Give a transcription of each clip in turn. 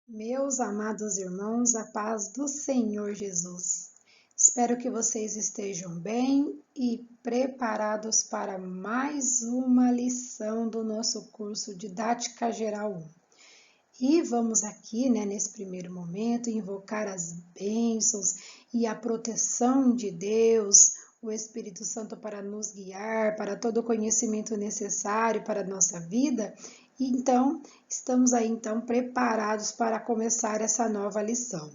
Meus amados irmãos, a paz do Senhor Jesus. Espero que vocês estejam bem e preparados para mais uma lição do nosso curso Didática Geral 1. E vamos aqui, nesse primeiro momento, invocar as bênçãos e a proteção de Deus, o Espírito Santo para nos guiar, para todo o conhecimento necessário para a nossa vida. Então, estamos aí então preparados para começar essa nova lição.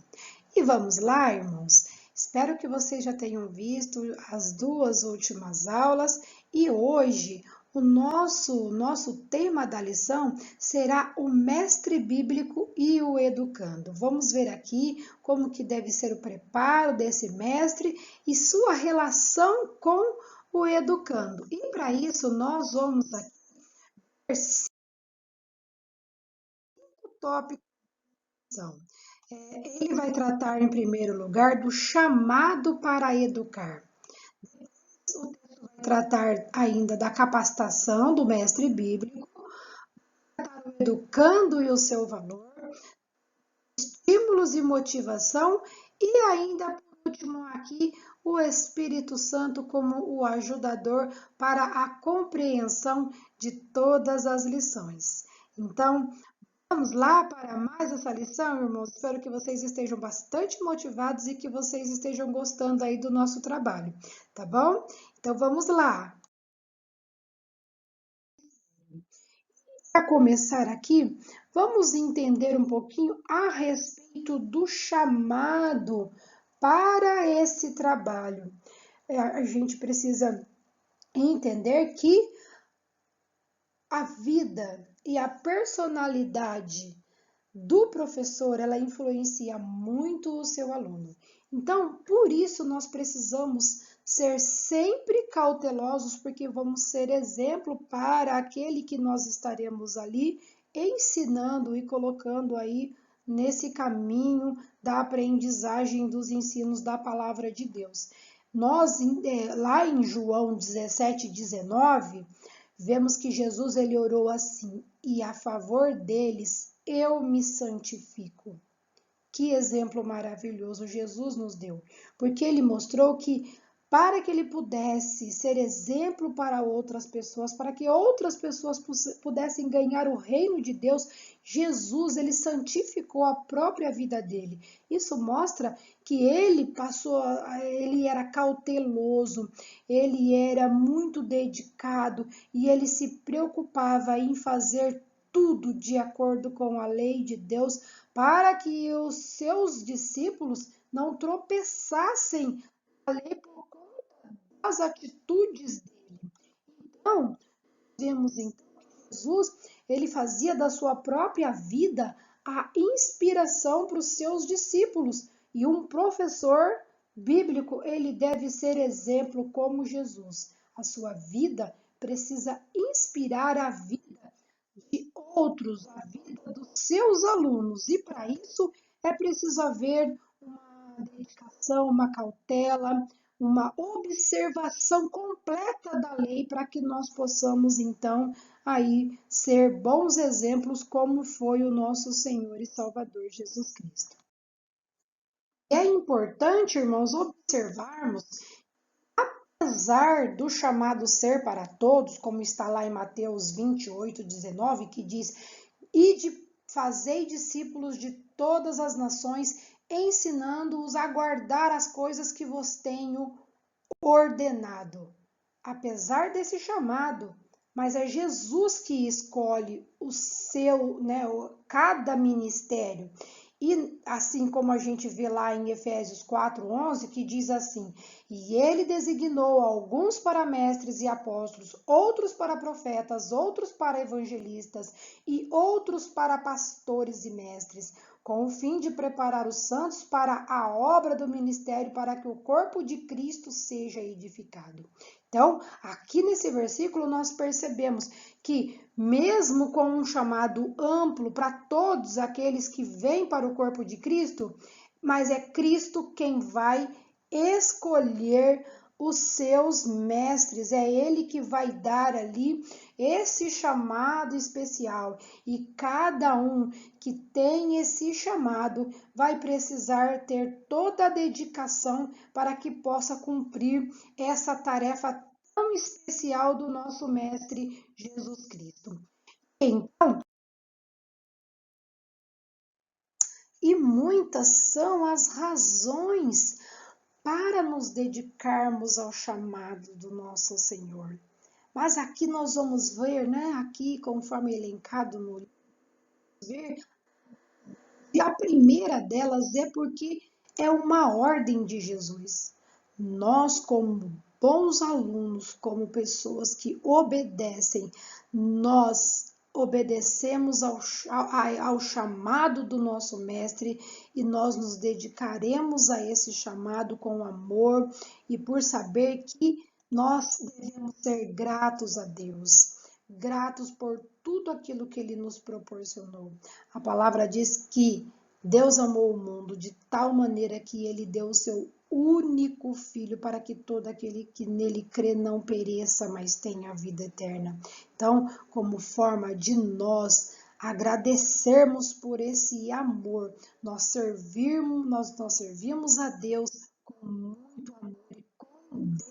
E vamos lá, irmãos? Espero que vocês já tenham visto as duas últimas aulas e hoje o nosso tema da lição será o mestre bíblico e o educando. Vamos ver aqui como que deve ser o preparo desse mestre e sua relação com o educando. E para isso nós vamos aqui ver 5 tópicos. Ele vai tratar em primeiro lugar do chamado para educar. O texto vai tratar ainda da capacitação do mestre bíblico, o educando e o seu valor, estímulos e motivação e ainda por último aqui o Espírito Santo como o ajudador para a compreensão de todas as lições. Então, vamos lá para mais essa lição, irmãos? Espero que vocês estejam bastante motivados e que vocês estejam gostando aí do nosso trabalho, tá bom? Então, vamos lá. Para começar aqui, vamos entender um pouquinho a respeito do chamado para esse trabalho. A gente precisa entender que a vida e a personalidade do professor, ela influencia muito o seu aluno. Então, por isso nós precisamos ser sempre cautelosos, porque vamos ser exemplo para aquele que nós estaremos ali ensinando e colocando aí nesse caminho da aprendizagem dos ensinos da palavra de Deus. Nós, lá em João 17:19, vemos que Jesus ele orou assim: e a favor deles eu me santifico. Que exemplo maravilhoso Jesus nos deu, porque ele mostrou que para que ele pudesse ser exemplo para outras pessoas, para que outras pessoas pudessem ganhar o reino de Deus, Jesus ele santificou a própria vida dele. Isso mostra que ele era cauteloso, ele era muito dedicado e ele se preocupava em fazer tudo de acordo com a lei de Deus, para que os seus discípulos não tropeçassem ali por conta das atitudes dele. Então, vemos então que Jesus, ele fazia da sua própria vida a inspiração para os seus discípulos. E um professor bíblico, ele deve ser exemplo como Jesus. A sua vida precisa inspirar a vida de outros, a vida dos seus alunos. E para isso é preciso haver uma dedicação, uma cautela, uma observação completa da lei para que nós possamos então aí ser bons exemplos como foi o nosso Senhor e Salvador Jesus Cristo. É importante, irmãos, observarmos, apesar do chamado ser para todos, como está lá em Mateus 28:19, que diz: ide, fazei discípulos de todas as nações, ensinando-os a guardar as coisas que vos tenho ordenado. Apesar desse chamado, mas é Jesus que escolhe o seu, cada ministério. E assim como a gente vê lá em Efésios 4:11, que diz assim: e ele designou alguns para mestres e apóstolos, outros para profetas, outros para evangelistas e outros para pastores e mestres, com o fim de preparar os santos para a obra do ministério, para que o corpo de Cristo seja edificado. Então, aqui nesse versículo nós percebemos que mesmo com um chamado amplo para todos aqueles que vêm para o corpo de Cristo, mas é Cristo quem vai escolher os seus mestres, é ele que vai dar ali esse chamado especial. E cada um que tem esse chamado vai precisar ter toda a dedicação para que possa cumprir essa tarefa tão especial do nosso Mestre Jesus Cristo. E muitas são as razões para nos dedicarmos ao chamado do nosso Senhor. Mas aqui nós vamos ver, né? Aqui, conforme elencado no livro, e a primeira delas é porque é uma ordem de Jesus. Nós, como bons alunos, como pessoas que obedecem, nós obedecemos ao chamado do nosso Mestre e nós nos dedicaremos a esse chamado com amor e por saber que nós devemos ser gratos a Deus, gratos por tudo aquilo que Ele nos proporcionou. A palavra diz que Deus amou o mundo de tal maneira que Ele deu o seu único Filho para que todo aquele que nele crê não pereça, mas tenha a vida eterna. Então, como forma de nós agradecermos por esse amor, nós servimos a Deus com muito amor e com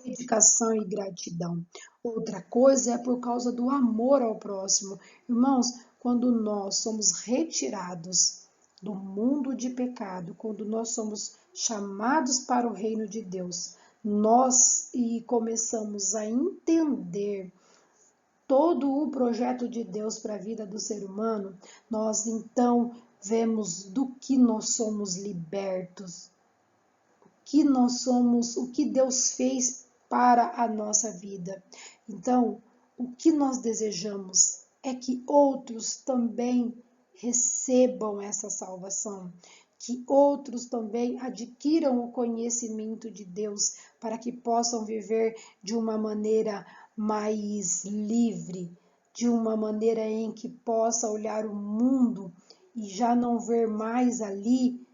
dedicação e gratidão. Outra coisa é por causa do amor ao próximo. Irmãos, quando nós somos retirados do mundo de pecado, quando nós somos chamados para o reino de Deus, nós e começamos a entender todo o projeto de Deus para a vida do ser humano, nós então vemos do que nós somos libertos, que nós somos, o que Deus fez para a nossa vida. Então, o que nós desejamos é que outros também recebam essa salvação, que outros também adquiram o conhecimento de Deus para que possam viver de uma maneira mais livre, de uma maneira em que possa olhar o mundo e já não ver mais ali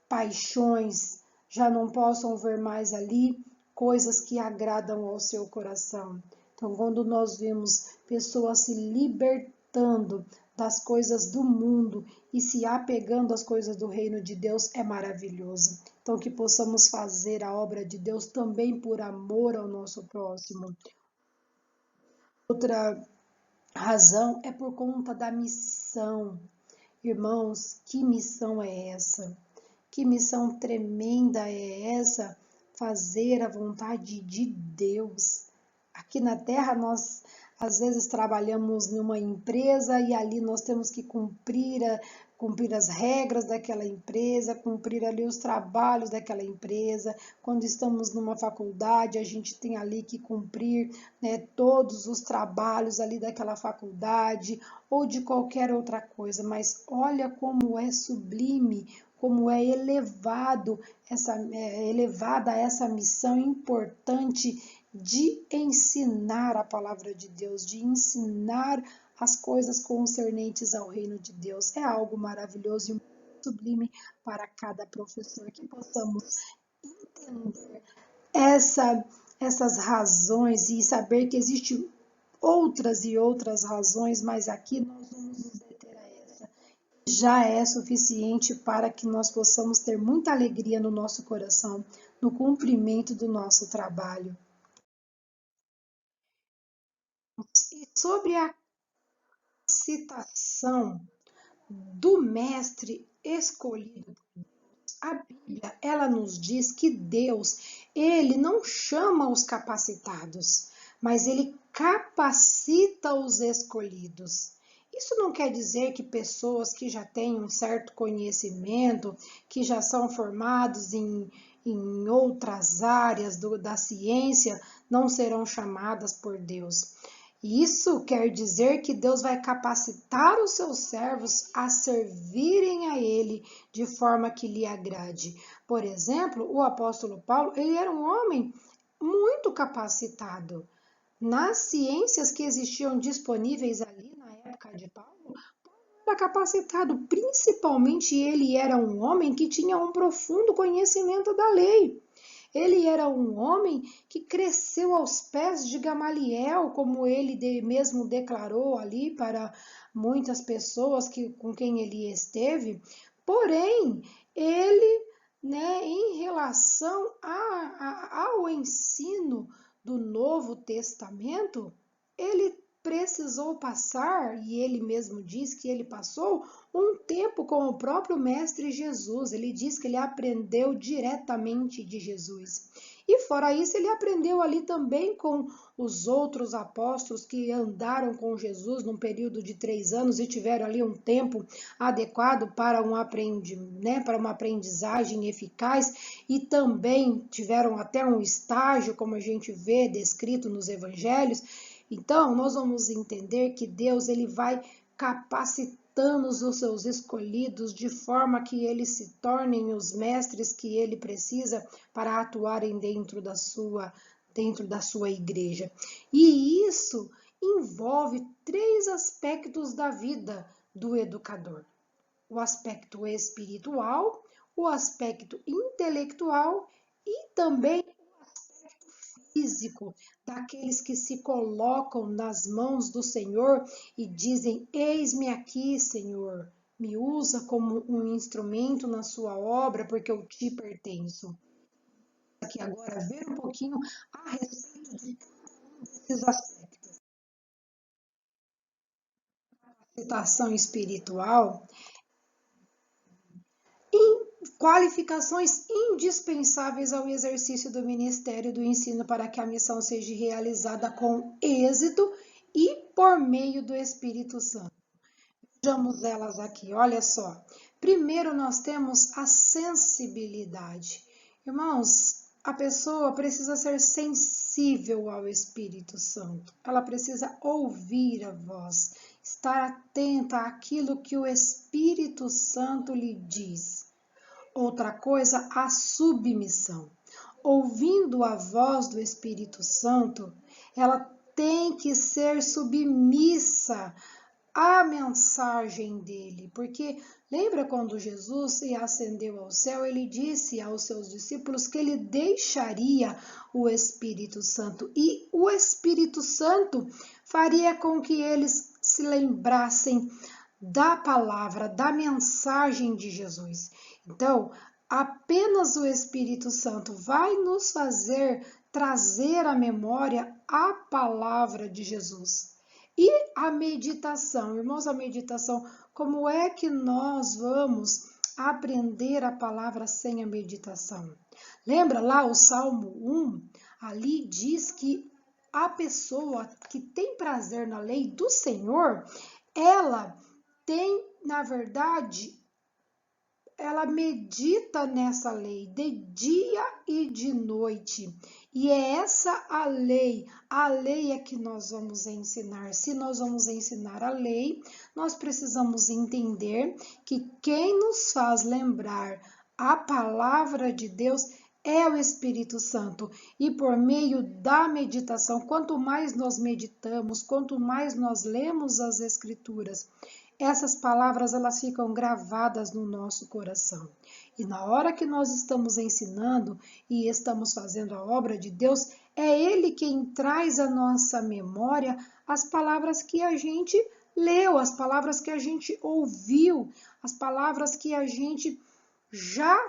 paixões, já não possam ver mais ali coisas que agradam ao seu coração. Então, quando nós vemos pessoas se libertando das coisas do mundo e se apegando às coisas do reino de Deus, é maravilhoso. Então, que possamos fazer a obra de Deus também por amor ao nosso próximo. Outra razão é por conta da missão. Irmãos, que missão é essa? Que missão tremenda é essa? Fazer a vontade de Deus. Aqui na Terra, nós às vezes trabalhamos numa empresa e ali nós temos que cumprir as regras daquela empresa, cumprir ali os trabalhos daquela empresa. Quando estamos numa faculdade, a gente tem ali que cumprir, né, todos os trabalhos ali daquela faculdade ou de qualquer outra coisa. Mas olha como é sublime, como é elevada essa missão importante de ensinar a palavra de Deus, de ensinar as coisas concernentes ao reino de Deus. É algo maravilhoso e muito sublime para cada professor, que possamos entender essas razões e saber que existem outras e outras razões, mas aqui nós vamos nos deter a essa. Já é suficiente para que nós possamos ter muita alegria no nosso coração, no cumprimento do nosso trabalho. E sobre a citação do mestre escolhido, a Bíblia, ela nos diz que Deus, ele não chama os capacitados, mas ele capacita os escolhidos. Isso não quer dizer que pessoas que já têm um certo conhecimento, que já são formados em outras áreas da ciência, não serão chamadas por Deus. Isso quer dizer que Deus vai capacitar os seus servos a servirem a Ele de forma que lhe agrade. Por exemplo, o apóstolo Paulo, ele era um homem muito capacitado. Nas ciências que existiam disponíveis ali na época de Paulo, era capacitado, principalmente ele era um homem que tinha um profundo conhecimento da lei. Ele era um homem que cresceu aos pés de Gamaliel, como ele mesmo declarou ali para muitas pessoas com quem ele esteve. Porém, ele, né, em relação ao ensino do Novo Testamento, ele precisou passar, e ele mesmo diz que ele passou um tempo com o próprio Mestre Jesus. Ele diz que ele aprendeu diretamente de Jesus. E fora isso, ele aprendeu ali também com os outros apóstolos que andaram com Jesus num período de 3 anos e tiveram ali um tempo adequado para para uma aprendizagem eficaz, e também tiveram até um estágio, como a gente vê descrito nos evangelhos. Então, nós vamos entender que Deus ele vai capacitando os seus escolhidos de forma que eles se tornem os mestres que ele precisa para atuarem dentro da sua igreja. E isso envolve 3 aspectos da vida do educador: o aspecto espiritual, o aspecto intelectual e também físico, daqueles que se colocam nas mãos do Senhor e dizem: Eis-me aqui, Senhor, me usa como um instrumento na sua obra, porque eu te pertenço. Aqui agora, ver um pouquinho a respeito desses aspectos. A citação espiritual e qualificações indispensáveis ao exercício do ministério do ensino para que a missão seja realizada com êxito e por meio do Espírito Santo. Vejamos elas aqui, olha só. Primeiro, nós temos a sensibilidade. Irmãos, a pessoa precisa ser sensível ao Espírito Santo. Ela precisa ouvir a voz, estar atenta àquilo que o Espírito Santo lhe diz. Outra coisa, a submissão. Ouvindo a voz do Espírito Santo, ela tem que ser submissa a mensagem dele, porque lembra quando Jesus ascendeu ao céu, ele disse aos seus discípulos que ele deixaria o Espírito Santo, e o Espírito Santo faria com que eles se lembrassem da palavra, da mensagem de Jesus. Então, apenas o Espírito Santo vai nos fazer trazer à memória a palavra de Jesus. E a meditação, irmãos, a meditação, como é que nós vamos aprender a palavra sem a meditação? Lembra lá o Salmo 1? Ali diz que a pessoa que tem prazer na lei do Senhor, ela tem, na verdade, ela medita nessa lei de dia e de noite. E é essa a lei é que nós vamos ensinar. Se nós vamos ensinar a lei, nós precisamos entender que quem nos faz lembrar a palavra de Deus é o Espírito Santo. E por meio da meditação, quanto mais nós meditamos, quanto mais nós lemos as Escrituras, essas palavras elas ficam gravadas no nosso coração. E na hora que nós estamos ensinando e estamos fazendo a obra de Deus, é Ele quem traz à nossa memória as palavras que a gente leu, as palavras que a gente ouviu, as palavras que a gente já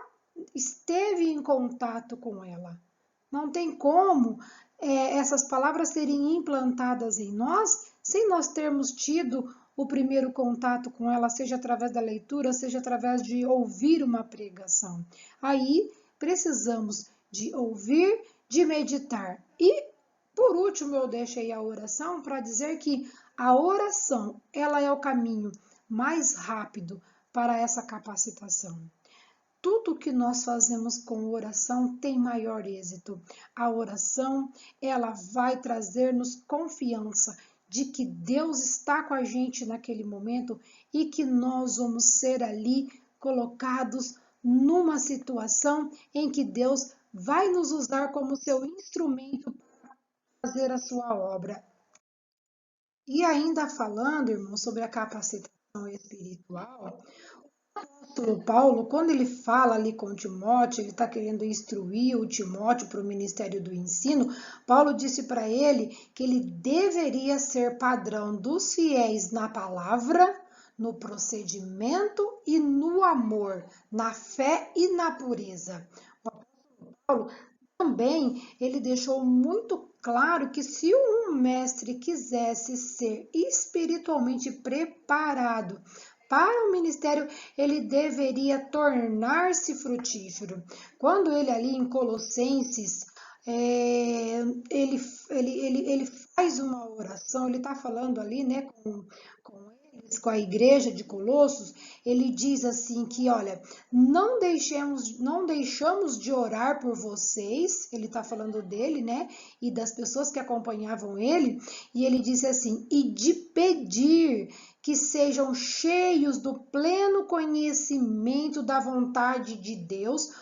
esteve em contato com ela. Não tem como essas palavras serem implantadas em nós sem nós termos tido o primeiro contato com ela, seja através da leitura, seja através de ouvir uma pregação. Aí precisamos de ouvir, de meditar. E por último, eu deixei a oração para dizer que a oração, ela é o caminho mais rápido para essa capacitação. Tudo que nós fazemos com oração tem maior êxito. A oração, ela vai trazer-nos confiança de que Deus está com a gente naquele momento e que nós vamos ser ali colocados numa situação em que Deus vai nos usar como seu instrumento para fazer a sua obra. E ainda falando, irmão, sobre a capacitação espiritual, apóstolo Paulo, quando ele fala ali com Timóteo, ele está querendo instruir o Timóteo para o ministério do ensino. Paulo disse para ele que ele deveria ser padrão dos fiéis na palavra, no procedimento e no amor, na fé e na pureza. Paulo também ele deixou muito claro que se um mestre quisesse ser espiritualmente preparado para o ministério, ele deveria tornar-se frutífero. Quando ele ali em Colossenses, ele faz uma oração, ele está falando ali, né, com a igreja de Colossos, ele diz assim que, olha, não deixamos de orar por vocês, ele está falando dele, né, e das pessoas que acompanhavam ele, e ele diz assim, e de pedir que sejam cheios do pleno conhecimento da vontade de Deus,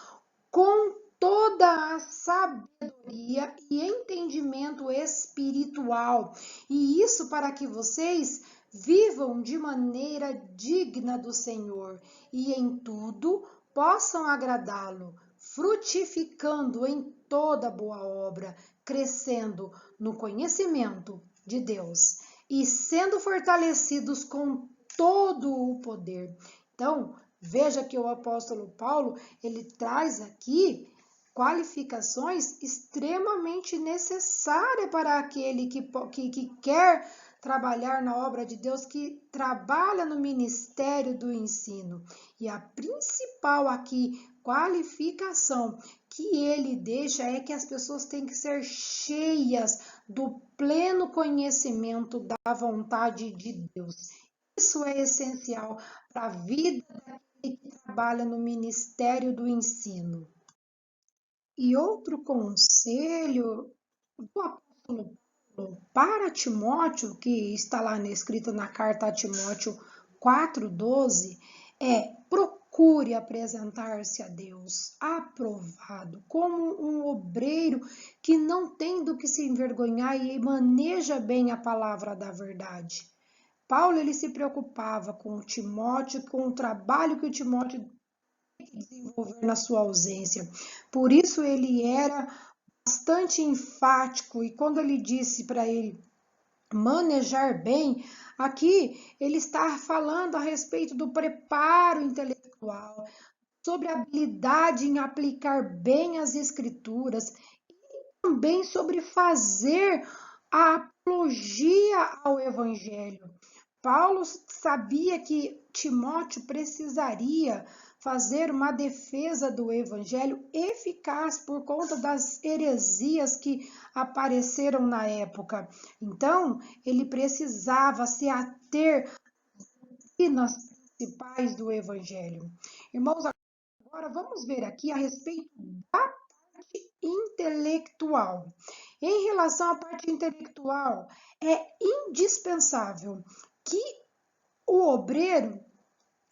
com toda a sabedoria e entendimento espiritual. E isso para que vocês vivam de maneira digna do Senhor e em tudo possam agradá-lo, frutificando em toda boa obra, crescendo no conhecimento de Deus e sendo fortalecidos com todo o poder. Então, veja que o apóstolo Paulo, ele traz aqui qualificações extremamente necessárias para aquele que quer trabalhar na obra de Deus, que trabalha no ministério do ensino. E a principal aqui qualificação que ele deixa é que as pessoas têm que ser cheias do pleno conhecimento da vontade de Deus. Isso é essencial para a vida daquele que trabalha no ministério do ensino. E outro conselho do apóstolo Paulo para Timóteo, que está lá escrito na carta a Timóteo 4,12, é: procure apresentar-se a Deus aprovado, como um obreiro que não tem do que se envergonhar e maneja bem a palavra da verdade. Paulo ele se preocupava com o Timóteo, com o trabalho que o Timóteo desenvolver na sua ausência. Por isso ele era bastante enfático e quando ele disse para ele manejar bem, aqui ele está falando a respeito do preparo intelectual, sobre a habilidade em aplicar bem as escrituras e também sobre fazer a apologia ao evangelho. Paulo sabia que Timóteo precisaria fazer uma defesa do evangelho eficaz por conta das heresias que apareceram na época. Então, ele precisava se ater nas principais do evangelho. Irmãos, agora vamos ver aqui a respeito da parte intelectual. Em relação à parte intelectual, é indispensável que o obreiro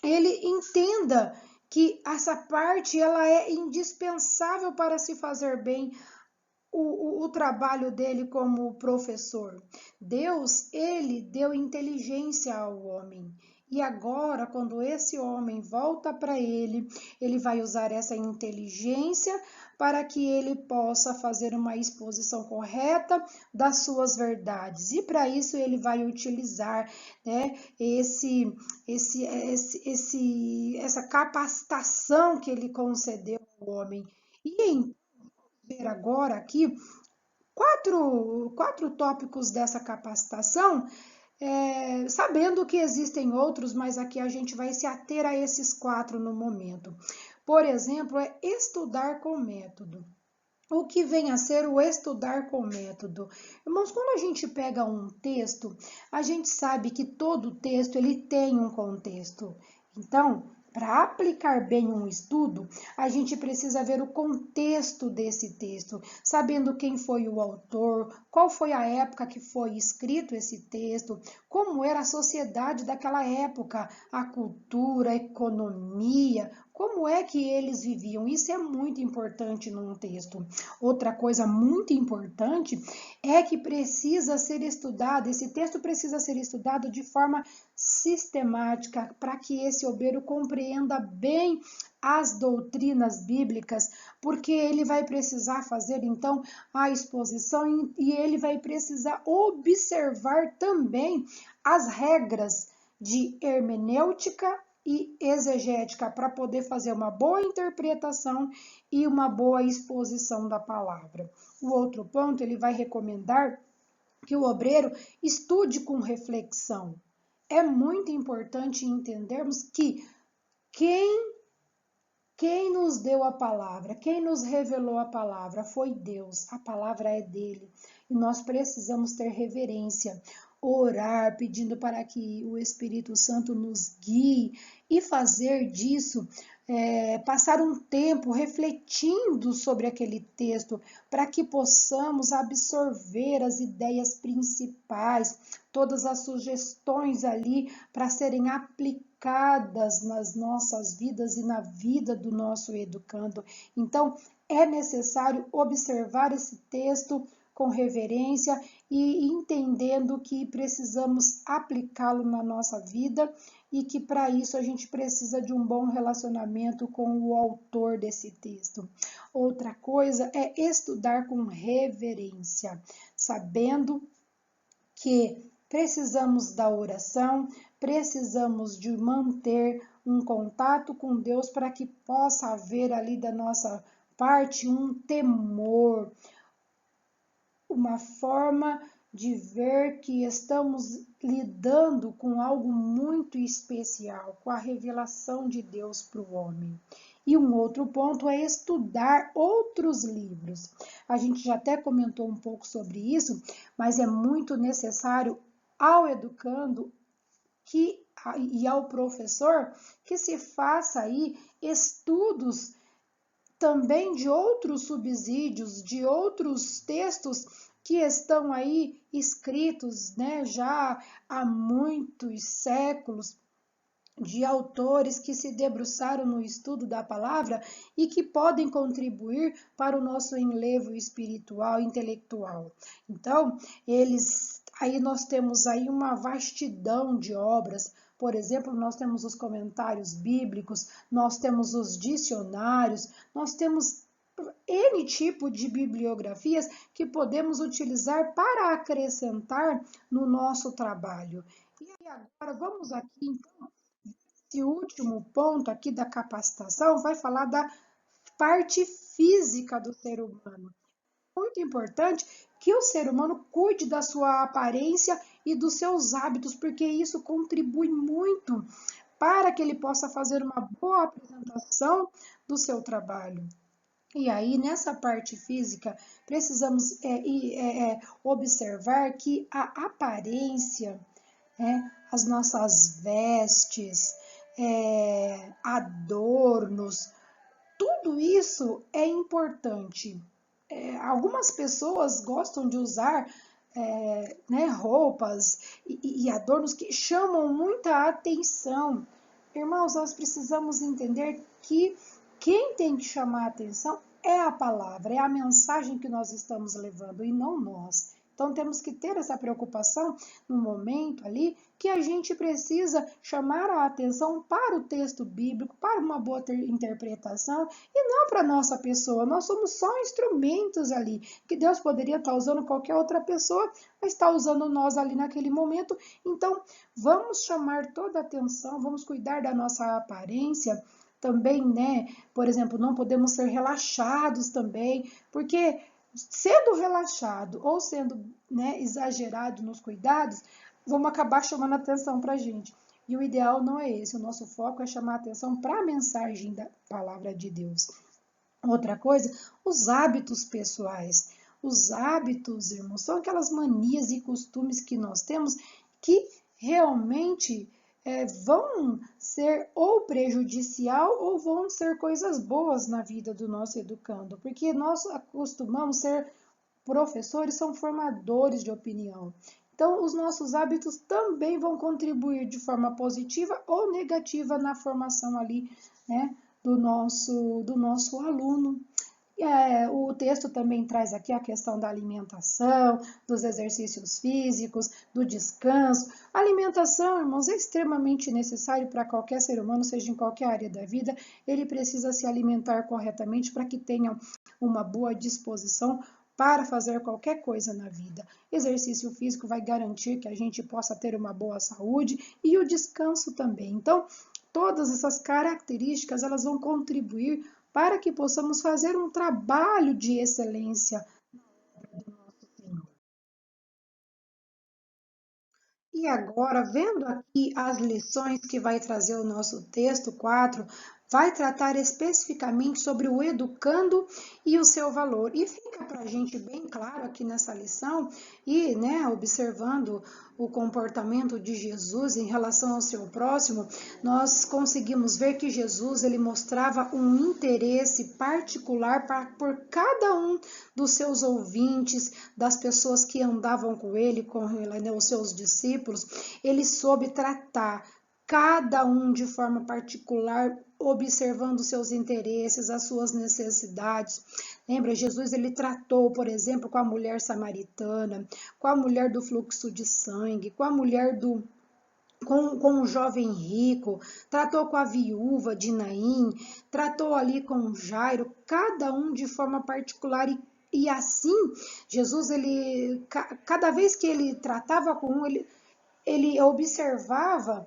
ele entenda que essa parte ela é indispensável para se fazer bem o trabalho dele como professor. Deus, ele deu inteligência ao homem. E agora, quando esse homem volta para ele vai usar essa inteligência para que ele possa fazer uma exposição correta das suas verdades. E para isso ele vai utilizar, né, essa capacitação que ele concedeu ao homem. E em ver agora aqui quatro tópicos dessa capacitação, sabendo que existem outros, mas aqui a gente vai se ater a esses quatro no momento. Por exemplo, é estudar com método. O que vem a ser o estudar com método? Irmãos, quando a gente pega um texto, a gente sabe que todo texto ele tem um contexto. Então, para aplicar bem um estudo, a gente precisa ver o contexto desse texto, sabendo quem foi o autor, qual foi a época que foi escrito esse texto, como era a sociedade daquela época, a cultura, a economia, como é que eles viviam. Isso é muito importante num texto. Outra coisa muito importante é que precisa ser estudado, esse texto precisa ser estudado de forma sistemática para que esse obreiro compreenda bem as doutrinas bíblicas, porque ele vai precisar fazer então a exposição e ele vai precisar observar também as regras de hermenêutica e exegética para poder fazer uma boa interpretação e uma boa exposição da palavra. O outro ponto, ele vai recomendar que o obreiro estude com reflexão. É muito importante entendermos que quem nos deu a palavra, quem nos revelou a palavra foi Deus, a palavra é dele. E nós precisamos ter reverência, orar, pedindo para que o Espírito Santo nos guie e fazer disso, passar um tempo refletindo sobre aquele texto, para que possamos absorver as ideias principais, todas as sugestões ali para serem aplicadas nas nossas vidas e na vida do nosso educando. Então, é necessário observar esse texto com reverência e entendendo que precisamos aplicá-lo na nossa vida e que para isso a gente precisa de um bom relacionamento com o autor desse texto. Outra coisa é estudar com reverência, sabendo que precisamos da oração, precisamos de manter um contato com Deus para que possa haver ali da nossa parte um temor, uma forma de ver que estamos lidando com algo muito especial, com a revelação de Deus para o homem. E um outro ponto é estudar outros livros. A gente já até comentou um pouco sobre isso, mas é muito necessário ao educando e ao professor que se faça aí estudos também de outros subsídios, de outros textos que estão aí escritos, né, já há muitos séculos, de autores que se debruçaram no estudo da palavra e que podem contribuir para o nosso enlevo espiritual, intelectual. Então, aí nós temos aí uma vastidão de obras. Por exemplo, nós temos os comentários bíblicos, nós temos os dicionários, nós temos N tipo de bibliografias que podemos utilizar para acrescentar no nosso trabalho. E agora vamos aqui, então, esse último ponto aqui da capacitação vai falar da parte física do ser humano. Muito importante que o ser humano cuide da sua aparência e dos seus hábitos, porque isso contribui muito para que ele possa fazer uma boa apresentação do seu trabalho. E aí, nessa parte física, precisamos observar que a aparência, as nossas vestes, adornos, tudo isso é importante. Algumas pessoas gostam de usar roupas e adornos que chamam muita atenção. Irmãos, nós precisamos entender que quem tem que chamar a atenção é a palavra, é a mensagem que nós estamos levando e não nós. Então temos que ter essa preocupação no momento ali que a gente precisa chamar a atenção para o texto bíblico, para uma boa interpretação e não para a nossa pessoa. Nós somos só instrumentos ali, que Deus poderia estar usando qualquer outra pessoa, mas está usando nós ali naquele momento. Então vamos chamar toda a atenção, vamos cuidar da nossa aparência. Também, né, por exemplo, não podemos ser relaxados também, porque sendo relaxado ou sendo, né, exagerado nos cuidados, vamos acabar chamando atenção para a gente. E o ideal não é esse, o nosso foco é chamar atenção para a mensagem da palavra de Deus. Outra coisa, os hábitos pessoais. Os hábitos, irmãos, são aquelas manias e costumes que nós temos que realmente vão ser ou prejudicial ou vão ser coisas boas na vida do nosso educando, porque nós acostumamos ser professores, são formadores de opinião. Então, os nossos hábitos também vão contribuir de forma positiva ou negativa na formação ali, né, do nosso aluno. O texto também traz aqui a questão da alimentação, dos exercícios físicos, do descanso. A alimentação, irmãos, é extremamente necessário para qualquer ser humano, seja em qualquer área da vida. Ele precisa se alimentar corretamente para que tenha uma boa disposição para fazer qualquer coisa na vida. Exercício físico vai garantir que a gente possa ter uma boa saúde e o descanso também. Então, todas essas características elas vão contribuir para que possamos fazer um trabalho de excelência. E agora, vendo aqui as lições que vai trazer o nosso texto 4, vai tratar especificamente sobre o educando e o seu valor. E fica para a gente bem claro aqui nessa lição, e né, observando o comportamento de Jesus em relação ao seu próximo, nós conseguimos ver que Jesus ele mostrava um interesse particular por cada um dos seus ouvintes, das pessoas que andavam com ele, com né, os seus discípulos. Ele soube tratar cada um de forma particular, observando seus interesses, as suas necessidades. Lembra, Jesus ele tratou, por exemplo, com a mulher samaritana, com a mulher do fluxo de sangue, com a mulher com o jovem rico, tratou com a viúva de Naim, tratou ali com Jairo, cada um de forma particular e assim Jesus ele cada vez que ele tratava com um ele observava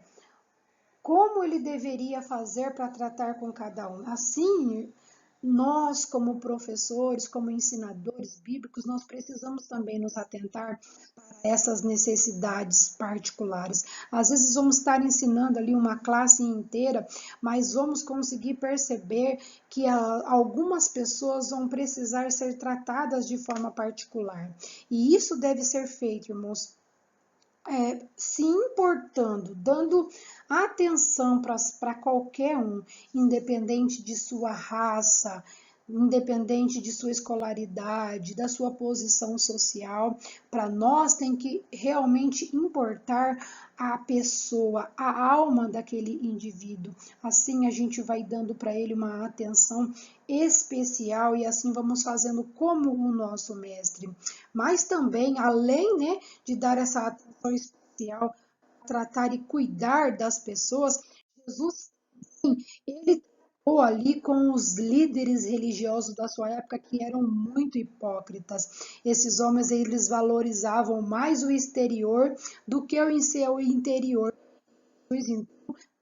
como ele deveria fazer para tratar com cada um. Assim, nós, como professores, como ensinadores bíblicos, nós precisamos também nos atentar a essas necessidades particulares. Às vezes vamos estar ensinando ali uma classe inteira, mas vamos conseguir perceber que algumas pessoas vão precisar ser tratadas de forma particular. E isso deve ser feito, irmãos, se importando, dando atenção para qualquer um, independente de sua raça, independente de sua escolaridade, da sua posição social. Para nós tem que realmente importar a pessoa, a alma daquele indivíduo. Assim a gente vai dando para ele uma atenção especial e assim vamos fazendo como o nosso mestre. Mas também, além, né, de dar essa atenção especial, tratar e cuidar das pessoas, Jesus, ele tratou ali com os líderes religiosos da sua época que eram muito hipócritas. Esses homens, eles valorizavam mais o exterior do que o seu interior.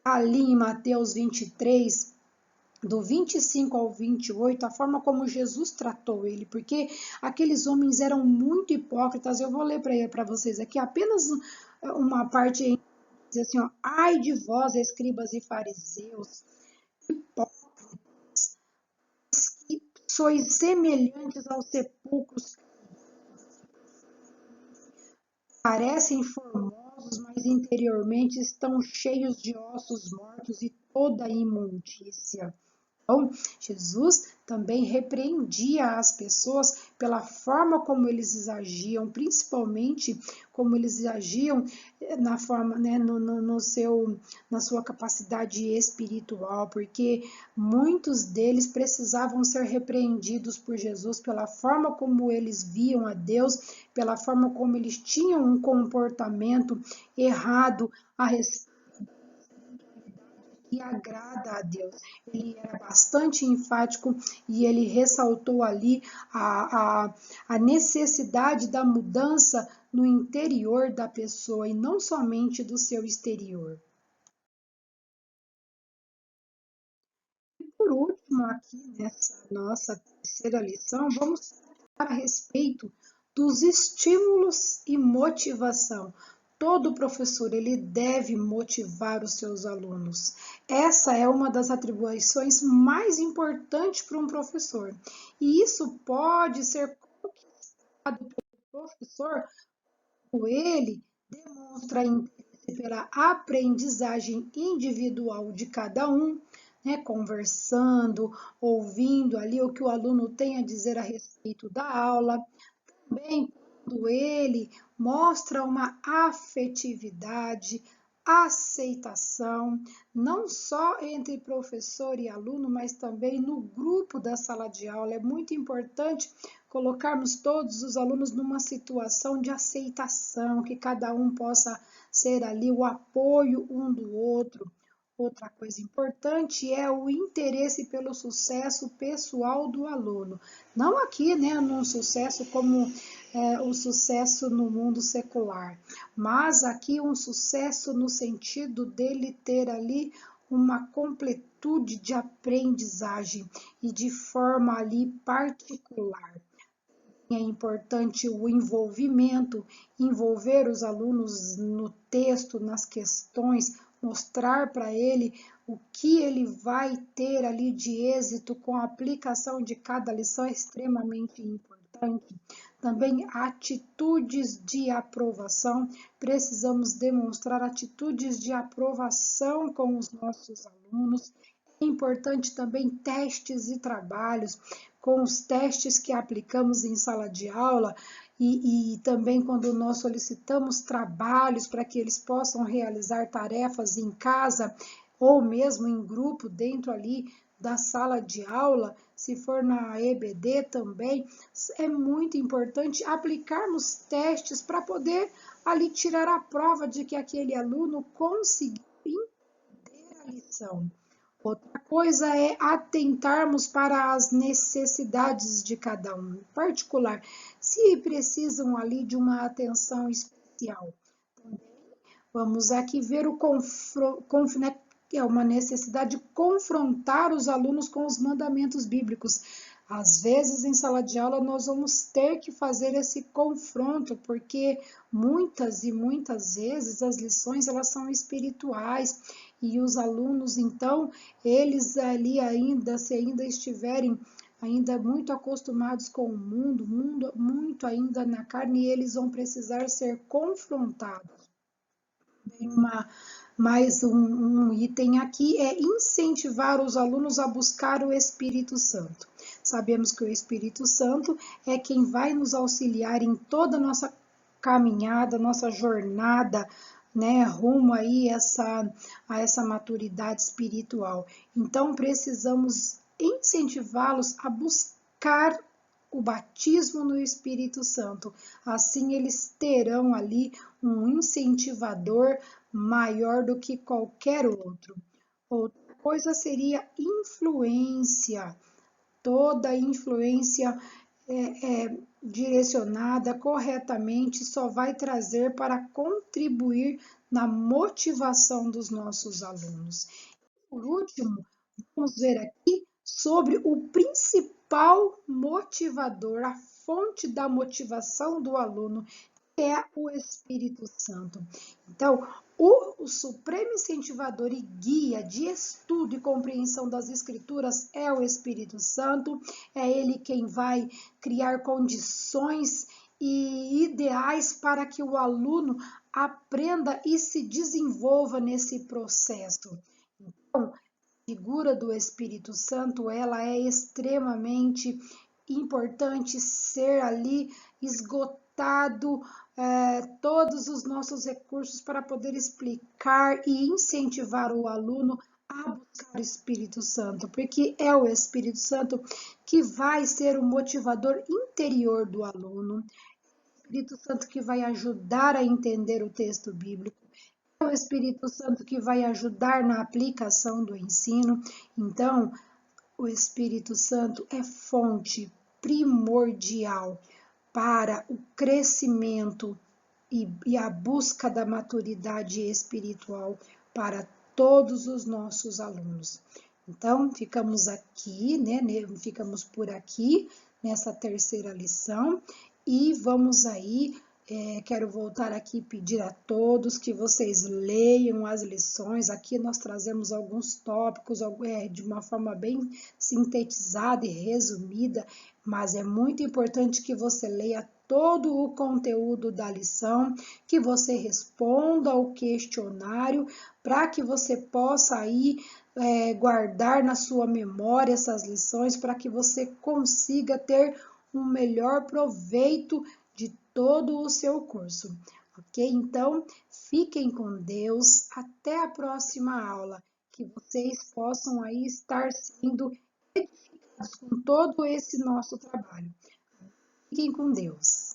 Ali em Mateus 23, do 25 ao 28, a forma como Jesus tratou ele, porque aqueles homens eram muito hipócritas. Eu vou ler para vocês aqui apenas uma parte aí, diz assim, ó, ai de vós, escribas e fariseus, que sois semelhantes aos sepulcros, parecem formosos, mas interiormente estão cheios de ossos mortos e toda imundícia. Então, Jesus também repreendia as pessoas pela forma como eles agiam, principalmente como eles agiam na forma, né, na sua capacidade espiritual, porque muitos deles precisavam ser repreendidos por Jesus pela forma como eles viam a Deus, pela forma como eles tinham um comportamento errado a respeito que agrada a Deus. Ele era bastante enfático e ele ressaltou ali a necessidade da mudança no interior da pessoa e não somente do seu exterior. Por último, aqui nessa nossa terceira lição, vamos falar a respeito dos estímulos e motivação. Todo professor ele deve motivar os seus alunos. Essa é uma das atribuições mais importantes para um professor. E isso pode ser conquistado pelo professor quando ele demonstra interesse pela aprendizagem individual de cada um, né, conversando, ouvindo ali o que o aluno tem a dizer a respeito da aula. Também quando ele mostra uma afetividade, aceitação, não só entre professor e aluno, mas também no grupo da sala de aula. É muito importante colocarmos todos os alunos numa situação de aceitação, que cada um possa ser ali o apoio um do outro. Outra coisa importante é o interesse pelo sucesso pessoal do aluno. Não aqui, né, num sucesso como o sucesso no mundo secular, mas aqui um sucesso no sentido dele ter ali uma completude de aprendizagem e de forma ali particular. É importante o envolvimento, envolver os alunos no texto, nas questões, mostrar para ele o que ele vai ter ali de êxito com a aplicação de cada lição é extremamente importante. Também atitudes de aprovação, precisamos demonstrar atitudes de aprovação com os nossos alunos. É importante também testes e trabalhos, com os testes que aplicamos em sala de aula e também quando nós solicitamos trabalhos para que eles possam realizar tarefas em casa ou mesmo em grupo dentro ali da sala de aula, se for na EBD também, é muito importante aplicarmos testes para poder ali tirar a prova de que aquele aluno conseguiu entender a lição. Outra coisa é atentarmos para as necessidades de cada um, em particular, se precisam ali de uma atenção especial. Vamos aqui ver né, que é uma necessidade de confrontar os alunos com os mandamentos bíblicos. Às vezes, em sala de aula, nós vamos ter que fazer esse confronto, porque muitas e muitas vezes as lições elas são espirituais e os alunos, então, eles ali ainda, se ainda estiverem ainda muito acostumados com o mundo muito ainda na carne, eles vão precisar ser confrontados. Mais um item aqui é incentivar os alunos a buscar o Espírito Santo. Sabemos que o Espírito Santo é quem vai nos auxiliar em toda a nossa caminhada, nossa jornada, né, rumo aí a essa maturidade espiritual. Então, precisamos incentivá-los a buscar o batismo no Espírito Santo. Assim, eles terão ali um incentivador maior do que qualquer outro. Outra coisa seria influência. Toda influência direcionada corretamente só vai trazer para contribuir na motivação dos nossos alunos. Por último, vamos ver aqui sobre o principal motivador, a fonte da motivação do aluno, que é o Espírito Santo. Então, o supremo incentivador e guia de estudo e compreensão das Escrituras é o Espírito Santo, é ele quem vai criar condições e ideais para que o aluno aprenda e se desenvolva nesse processo. Então, a figura do Espírito Santo, ela é extremamente importante ser ali esgotado todos os nossos recursos para poder explicar e incentivar o aluno a buscar o Espírito Santo, porque é o Espírito Santo que vai ser o motivador interior do aluno, o Espírito Santo que vai ajudar a entender o texto bíblico, é o Espírito Santo que vai ajudar na aplicação do ensino. Então, o Espírito Santo é fonte primordial para o crescimento e a busca da maturidade espiritual para todos os nossos alunos. Então, ficamos aqui, né? Ficamos por aqui nessa terceira lição e vamos aí. Quero voltar aqui e pedir a todos que vocês leiam as lições. Aqui nós trazemos alguns tópicos de uma forma bem sintetizada e resumida, mas é muito importante que você leia todo o conteúdo da lição, que você responda ao questionário, para que você possa aí guardar na sua memória essas lições, para que você consiga ter um melhor proveito de todo o seu curso. ok? Então, fiquem com Deus, até a próxima aula, que vocês possam aí estar sendo edificados com todo esse nosso trabalho. Fiquem com Deus.